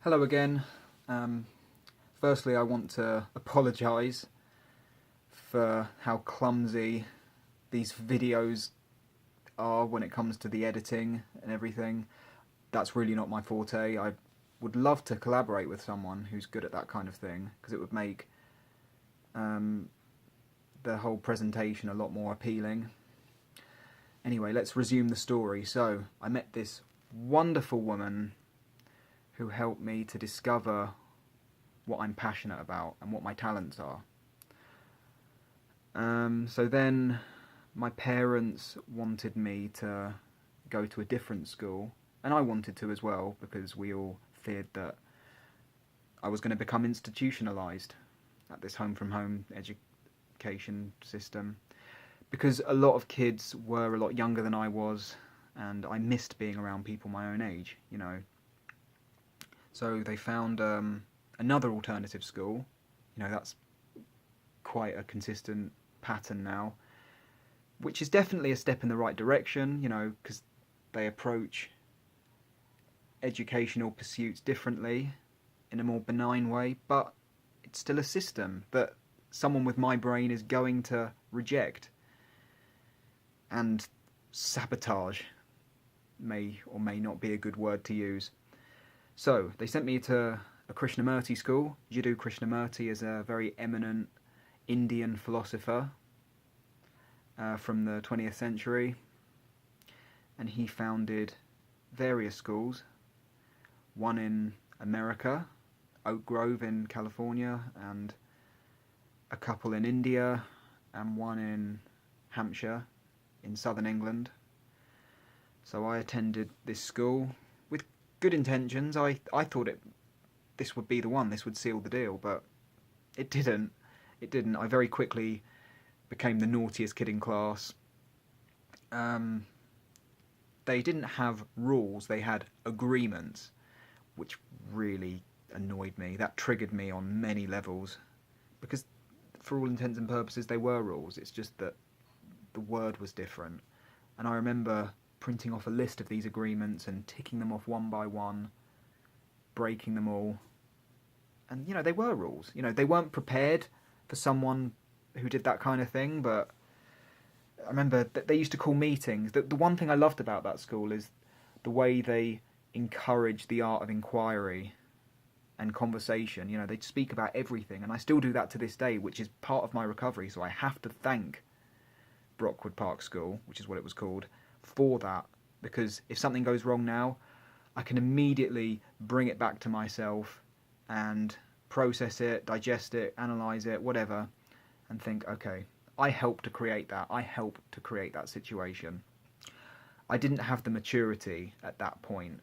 Hello again. Um, Firstly, I want to apologise for how clumsy these videos are when it comes to the editing and everything. That's really not my forte. I would love to collaborate with someone who's good at that kind of thing because it would make um, the whole presentation a lot more appealing. Anyway, let's resume the story. So, I met this wonderful woman who helped me to discover what I'm passionate about and what my talents are. So then my parents wanted me to go to a different school, and I wanted to as well because we all feared that I was going to become institutionalised at this home from home education system because a lot of kids were a lot younger than I was, and I missed being around people my own age, you know. So they found another alternative school. You know, that's quite a consistent pattern now, which is definitely a step in the right direction, you know, because they approach educational pursuits differently in a more benign way, but it's still a system that someone with my brain is going to reject and sabotage. May or may not be a good word to use. So they sent me to a Krishnamurti school. Jiddu Krishnamurti is a very eminent Indian philosopher from the 20th century, and he founded various schools, one in America, Oak Grove in California, and a couple in India, and one in Hampshire in southern England. So I attended this school with good intentions. I thought this would be the one, this would seal the deal, but it didn't. It didn't. I very quickly became the naughtiest kid in class. They didn't have rules, they had agreements, which really annoyed me. That triggered me on many levels, because for all intents and purposes they were rules, it's just that the word was different. And I remember printing off a list of these agreements and ticking them off one by one, breaking them all. And, you know, they were rules. You know, they weren't prepared for someone who did that kind of thing, but I remember that they used to call meetings. The one thing I loved about that school is the way they encourage the art of inquiry and conversation. You know, they'd speak about everything, and I still do that to this day, which is part of my recovery, so I have to thank Brockwood Park School, which is what it was called, for that, because if something goes wrong now, I can immediately bring it back to myself and process it, digest it, analyse it, whatever, and think, okay, I helped to create that. I helped to create that situation. I didn't have the maturity at that point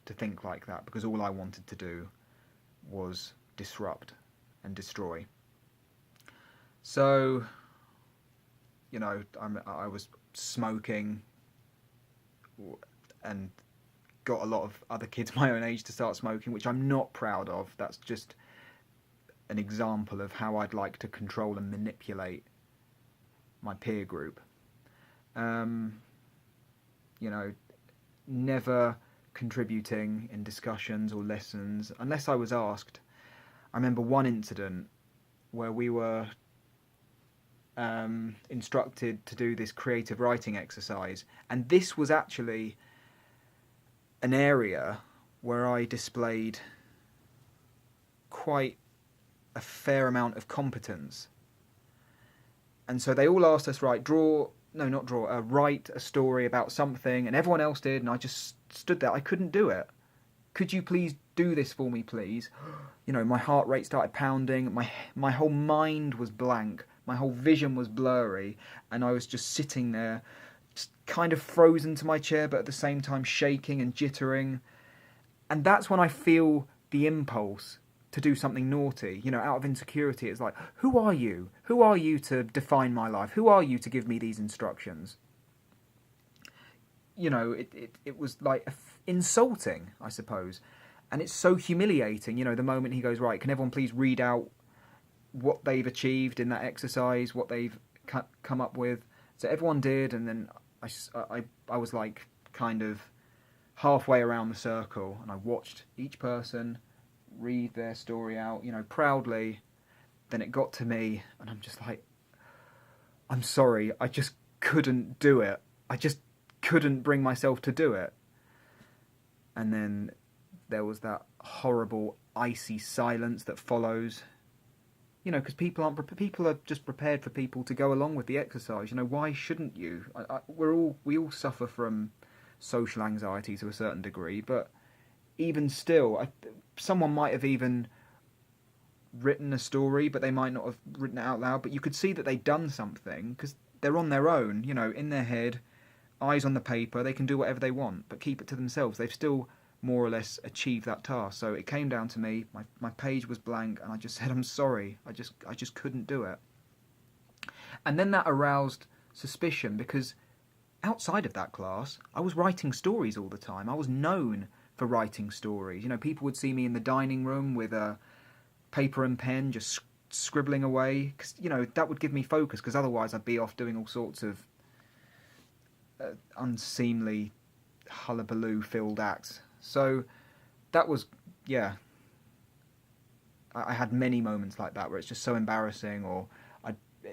to think like that because all I wanted to do was disrupt and destroy. So, you know, I was smoking and got a lot of other kids my own age to start smoking, which I'm not proud of. That's just an example of how I'd like to control and manipulate my peer group. You know, never contributing in discussions or lessons unless I was asked. I remember one incident where we were instructed to do this creative writing exercise, and this was actually an area where I displayed quite a fair amount of competence. And so they all asked us, write a story about something, and everyone else did, and I just stood there. I couldn't do it. Could you please do this for me, please? You know, my heart rate started pounding, my whole mind was blank, my whole vision was blurry, and I was just sitting there, just kind of frozen to my chair, but at the same time shaking and jittering. And that's when I feel the impulse to do something naughty, you know, out of insecurity. It's like, who are you? Who are you to define my life? Who are you to give me these instructions? You know, it was like insulting, I suppose. And it's so humiliating, you know, the moment he goes, right, can everyone please read out what they've achieved in that exercise, what they've come up with. So everyone did, and then I was like kind of halfway around the circle, and I watched each person read their story out, proudly. Then it got to me, and I'm just like, I'm sorry, I just couldn't do it. I just couldn't bring myself to do it. And then there was that horrible icy silence that follows. Because people are just prepared for people to go along with the exercise. Why shouldn't you? We all suffer from social anxiety to a certain degree, but even still, someone might have even written a story, but they might not have written it out loud. But you could see that they'd done something because they're on their own, in their head, eyes on the paper. They can do whatever they want, but keep it to themselves. They've still more or less achieved that task. So it came down to me. My page was blank, and I just said, "I'm sorry. I just couldn't do it." And then that aroused suspicion because outside of that class, I was writing stories all the time. I was known for writing stories. People would see me in the dining room with a paper and pen, just scribbling away, because that would give me focus. Because otherwise, I'd be off doing all sorts of unseemly hullabaloo-filled acts. So that was, yeah. I had many moments like that where it's just so embarrassing, or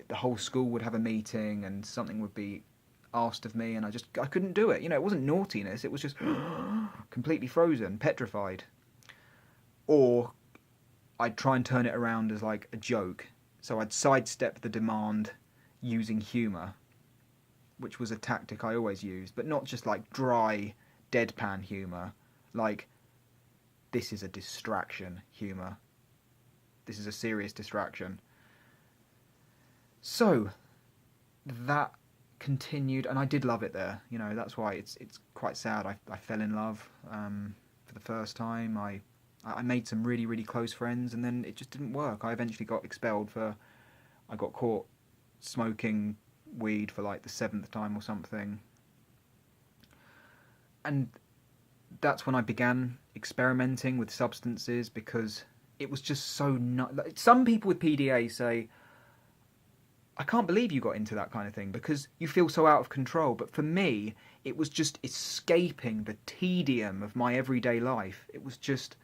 the whole school would have a meeting and something would be asked of me, and I couldn't do it. It wasn't naughtiness; it was just completely frozen, petrified. Or I'd try and turn it around as like a joke, so I'd sidestep the demand using humour, which was a tactic I always used, but not just like dry, deadpan humour. Like, this is a distraction humour. This is a serious distraction. So that continued, and I did love it there. That's why it's quite sad. I fell in love for the first time. I made some really, really close friends, and then it just didn't work. I eventually got expelled I got caught smoking weed for like the 7th time or something. And that's when I began experimenting with substances because it was just so some people with PDA say, I can't believe you got into that kind of thing because you feel so out of control. But for me, it was just escaping the tedium of my everyday life. It was just,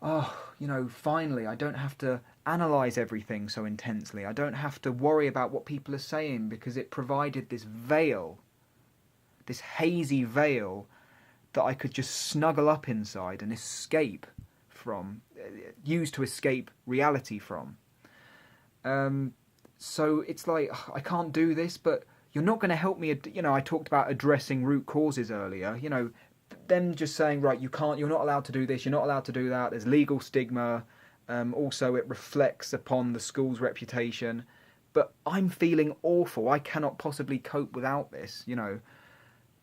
finally, I don't have to analyse everything so intensely. I don't have to worry about what people are saying because it provided this veil, this hazy veil that I could just snuggle up inside and escape from, use to escape reality from. So it's like, I can't do this, but you're not going to help me. I talked about addressing root causes earlier. Them just saying, right, you're not allowed to do this, you're not allowed to do that. There's legal stigma. Also, it reflects upon the school's reputation. But I'm feeling awful. I cannot possibly cope without this,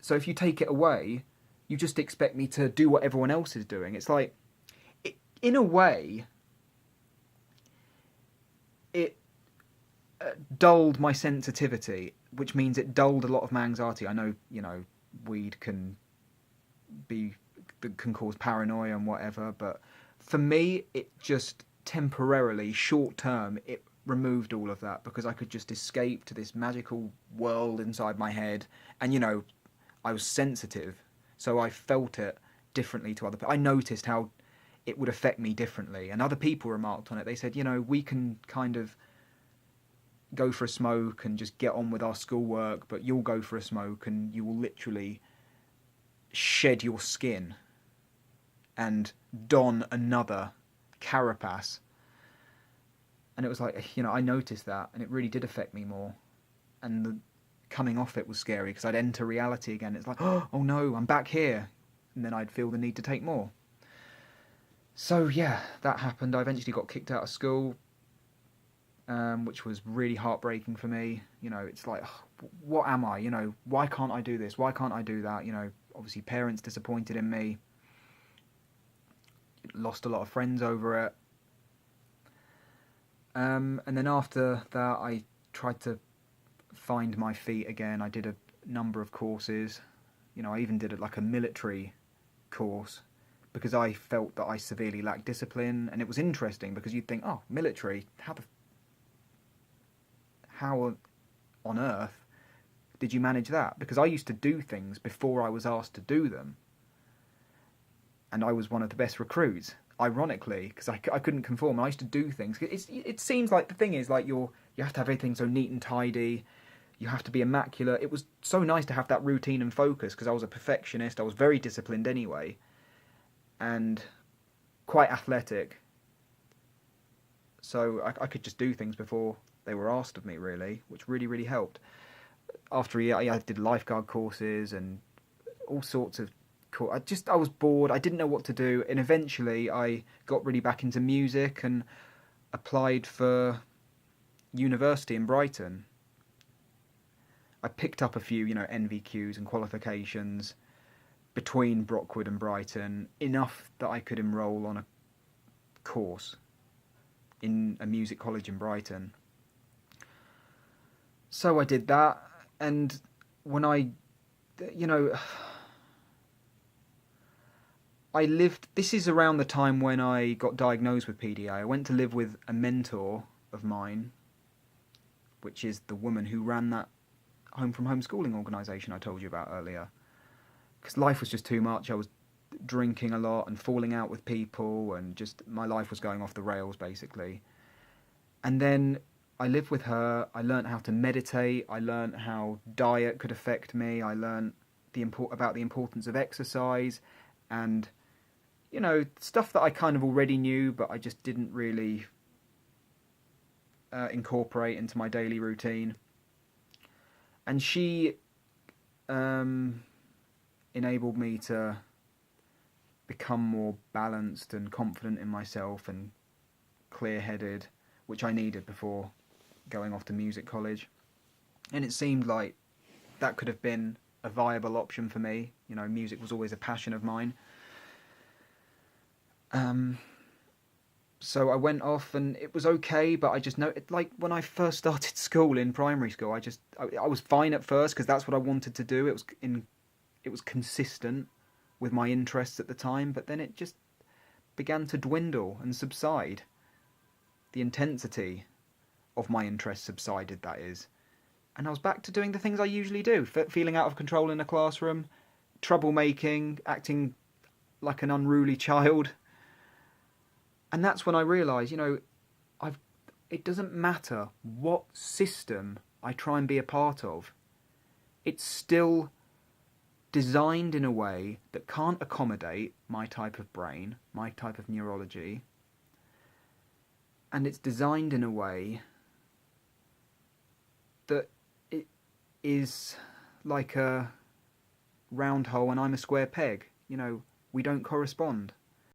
So if you take it away, you just expect me to do what everyone else is doing. It's like, in a way, it dulled my sensitivity, which means it dulled a lot of my anxiety. I know, weed can cause paranoia and whatever, but for me, it just temporarily, short term, it removed all of that because I could just escape to this magical world inside my head. And, I was sensitive, so I felt it differently to other people. I noticed how it would affect me differently, and other people remarked on it. They said, we can kind of go for a smoke and just get on with our schoolwork, but you'll go for a smoke and you will literally shed your skin and don another carapace. And it was like, I noticed that, and it really did affect me more. And the coming off it was scary because I'd enter reality again. It's like, oh no, I'm back here. And then I'd feel the need to take more. So yeah, that happened. I eventually got kicked out of school, which was really heartbreaking for me. It's like, what am I? Why can't I do this? Why can't I do that? Obviously parents disappointed in me. Lost a lot of friends over it. And then after that, I tried to find my feet again. I did a number of courses. I even did a military course because I felt that I severely lacked discipline. And it was interesting because you'd think, military, how on earth did you manage that? Because I used to do things before I was asked to do them. and I was one of the best recruits. Ironically, because I couldn't conform. I used to do things. It seems like the thing is like you have to have everything so neat and tidy. You have to be immaculate. It was so nice to have that routine and focus because I was a perfectionist. I was very disciplined anyway, and quite athletic. So I could just do things before they were asked of me, really, which really, really helped. After a year, I did lifeguard courses and all sorts of cool. I was bored. I didn't know what to do, and eventually I got really back into music and applied for university in Brighton. I picked up a few, NVQs and qualifications between Brockwood and Brighton, enough that I could enrol on a course in a music college in Brighton. So I did that, and when I lived. This is around the time when I got diagnosed with PDA. I went to live with a mentor of mine, which is the woman who ran that home from homeschooling organisation I told you about earlier. Because life was just too much. I was drinking a lot and falling out with people, and just my life was going off the rails basically. And then I lived with her. I learnt how to meditate. I learnt how diet could affect me. I learnt about the importance of exercise, and stuff that I kind of already knew, but I just didn't really incorporate into my daily routine. And she enabled me to become more balanced and confident in myself and clear-headed, which I needed before going off to music college. And it seemed like that could have been a viable option for me. Music was always a passion of mine. So I went off and it was okay, but I just know, like when I first started school in primary school, I was fine at first because that's what I wanted to do. It was consistent with my interests at the time, but then it just began to dwindle and subside. The intensity of my interest subsided, that is. And I was back to doing the things I usually do, feeling out of control in a classroom, troublemaking, acting like an unruly child. And that's when I realised, it doesn't matter what system I try and be a part of. It's still designed in a way that can't accommodate my type of brain, my type of neurology. And it's designed in a way that it is like a round hole and I'm a square peg. We don't correspond.